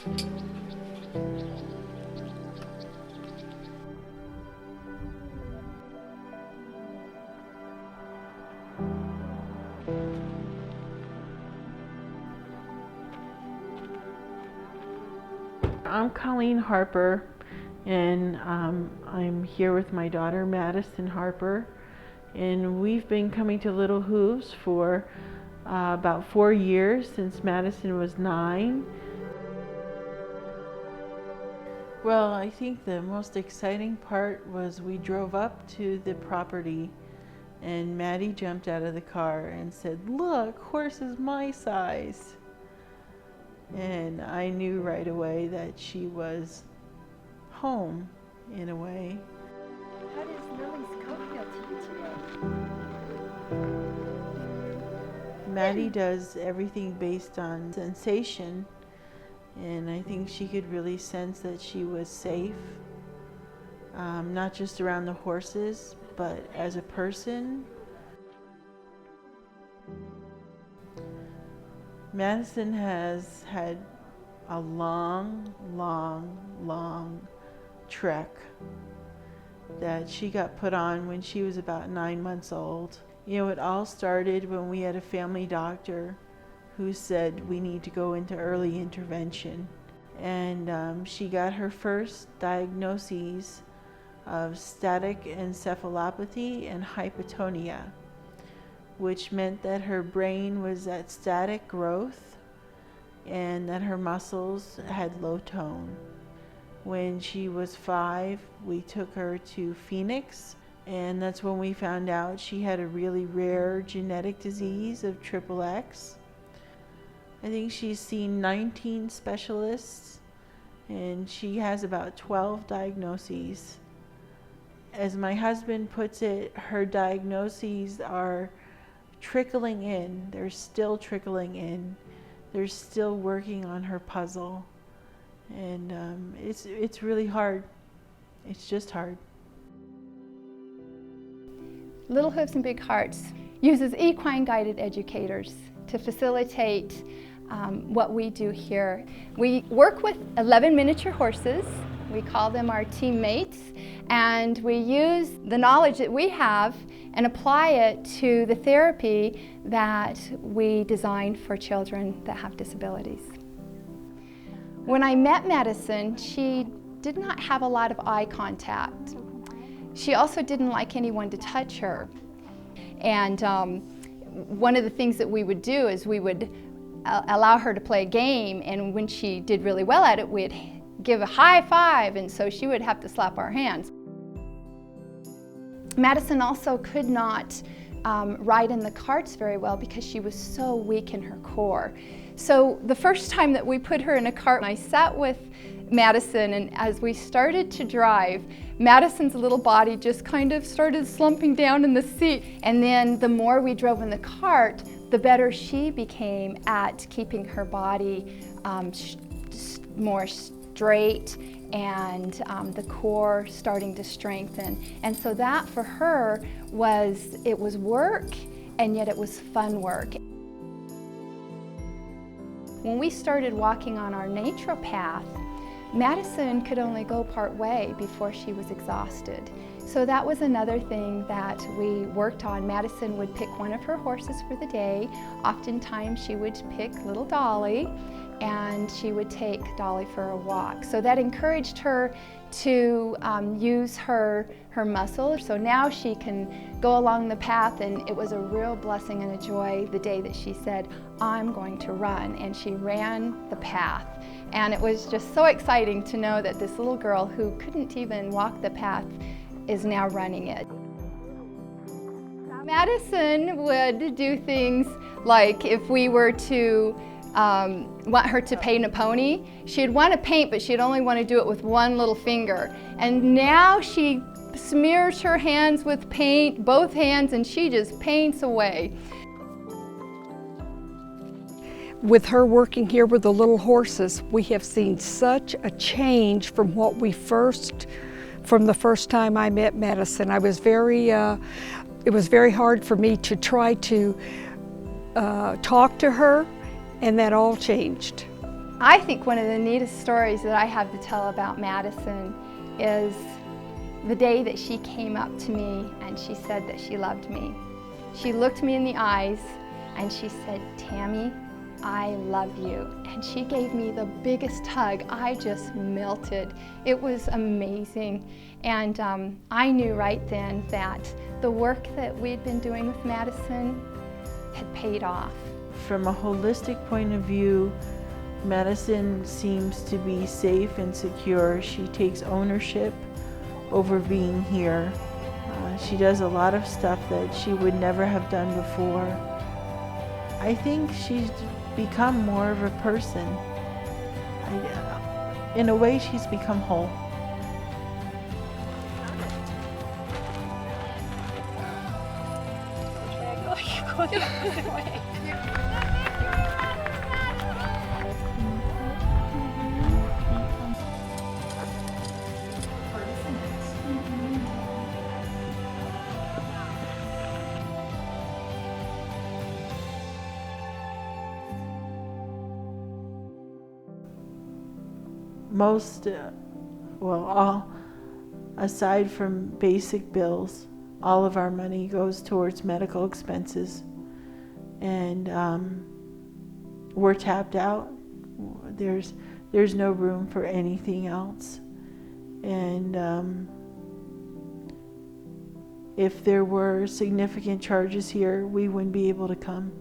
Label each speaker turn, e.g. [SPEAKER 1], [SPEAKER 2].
[SPEAKER 1] I'm Colleen Harper, and I'm here with my daughter Madison Harper, and we've been coming to Little Hooves for about 4 years, since Madison was 9. Well, I think the most exciting part was we drove up to the property and Maddie jumped out of the car and said, "Look, horse is my size." And I knew right away that she was home, in a way.
[SPEAKER 2] How does Lily's coat feel to you today?
[SPEAKER 1] Maddie does everything based on sensation, and I think she could really sense that she was safe, not just around the horses, but as a person. Madison has had a long trek that she got put on when she was about 9 months old. You know, it all started when we had a family doctor who said we need to go into early intervention. And she got her first diagnoses of static encephalopathy and hypotonia, which meant that her brain was at static growth and that her muscles had low tone. When she was 5, we took her to Phoenix, and that's when we found out she had a really rare genetic disease of XXX. I think she's seen 19 specialists, and she has about 12 diagnoses. As my husband puts it, her diagnoses are trickling in. They're still trickling in. They're still working on her puzzle. And it's really hard. It's just hard.
[SPEAKER 2] Little Hooves Big Hearts uses equine guided educators to facilitate what we do here. We work with 11 miniature horses. We call them our teammates, and we use the knowledge that we have and apply it to the therapy that we design for children that have disabilities. When I met Madison, she did not have a lot of eye contact. She also didn't like anyone to touch her. And one of the things that we would do is we would allow her to play a game, and when she did really well at it, we'd give a high five, and so she would have to slap our hands. Madison also could not ride in the carts very well because she was so weak in her core. So the first time that we put her in a cart, I sat with Madison, and as we started to drive, Madison's little body just kind of started slumping down in the seat. And then the more we drove in the cart, the better she became at keeping her body more straight, and the core starting to strengthen. And so that for her was work, and yet it was fun work. When we started walking on our naturopath, Madison could only go part way before she was exhausted. So that was another thing that we worked on. Madison would pick one of her horses for the day. Oftentimes she would pick little Dolly, and she would take Dolly for a walk. So that encouraged her to use her muscle. So now she can go along the path, and it was a real blessing and a joy the day that she said, "I'm going to run," and she ran the path. And it was just so exciting to know that this little girl who couldn't even walk the path is now running it. Madison would do things like, if we were to want her to paint a pony, she'd want to paint, but she'd only want to do it with one little finger. And now she smears her hands with paint, both hands, and she just paints away.
[SPEAKER 3] With her working here with the little horses, we have seen such a change from the first time I met Madison. It was very hard for me to try to talk to her, and that all changed.
[SPEAKER 2] I think one of the neatest stories that I have to tell about Madison is the day that she came up to me and she said that she loved me. She looked me in the eyes and she said, "Tammy, I love you." And she gave me the biggest hug. I just melted. It was amazing. And I knew right then that the work that we'd been doing with Madison had paid off.
[SPEAKER 1] From a holistic point of view, Madison seems to be safe and secure. She takes ownership over being here. She does a lot of stuff that she would never have done before. I think she's become more of a person. In a way, she's become whole. All aside from basic bills, all of our money goes towards medical expenses, and we're tapped out. There's no room for anything else, and if there were significant charges here, we wouldn't be able to come.